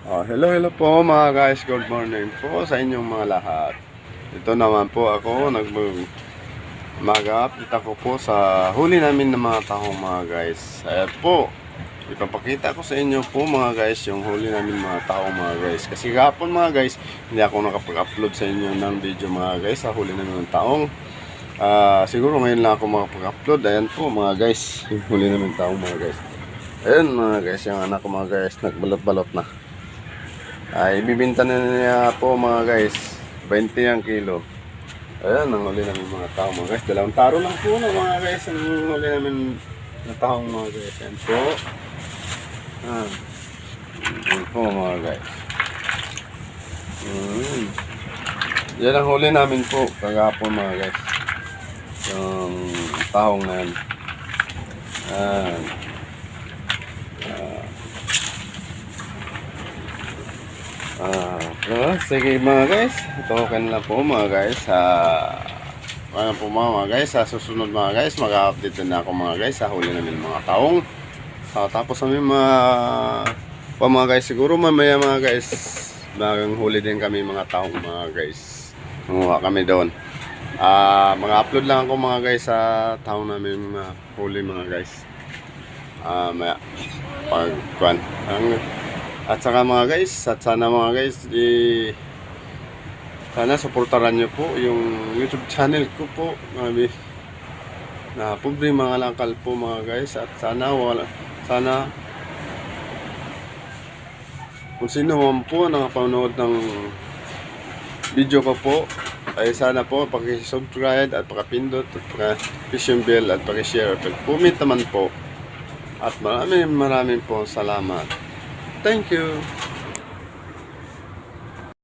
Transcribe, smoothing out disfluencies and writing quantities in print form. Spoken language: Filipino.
Hello po mga guys, good morning po sa inyong mga lahat. Ito naman po ako, mag-update ako po sa huli namin ng mga tahong mga guys. Ayan po, ipapakita ko sa inyo po mga guys yung huli namin mga tahong mga guys. Kasi kahapon mga guys, hindi ako nakapag-upload sa inyo ng video mga guys sa huli namin ng tahong. Siguro ngayon lang ako makapag-upload. Ayan po mga guys, yung huli namin tahong mga guys. Ayan mga guys, yung anak ko mga guys, nagbalot-balot na. Ibibinta na niya po mga guys 20 ang kilo. Ayan ang huli namin mga tao mga guys. Dalawang taro lang po na mga guys ang huli namin na taong mga guys. Ayan po. Ayan po mga guys. Yan ang huli namin po kagapon mga guys. Yung tahong na yan. Ayan. Sige mga guys, ito okay na po mga guys. Ano po mga guys, sa susunod mga guys, mag-update na ako mga guys sa huli namin mga taong. Tapos kami mga guys, siguro mamaya mga guys, bagang huli din kami mga taong mga guys. Manguha kami doon. Mag-upload lang ako mga guys sa taong namin mga huli mga guys. Maya pagkuhan. At saka mga guys, at sana mga guys, sana supportaran nyo po yung YouTube channel ko po. Na pobre mga lakal po mga guys. At sana kung sino man po nakapanood ng video ko po, ay sana po pakisubscribe at pakipindot at pakishare yung bell at pakishare at pag-comment naman po. At maraming po salamat. Thank you.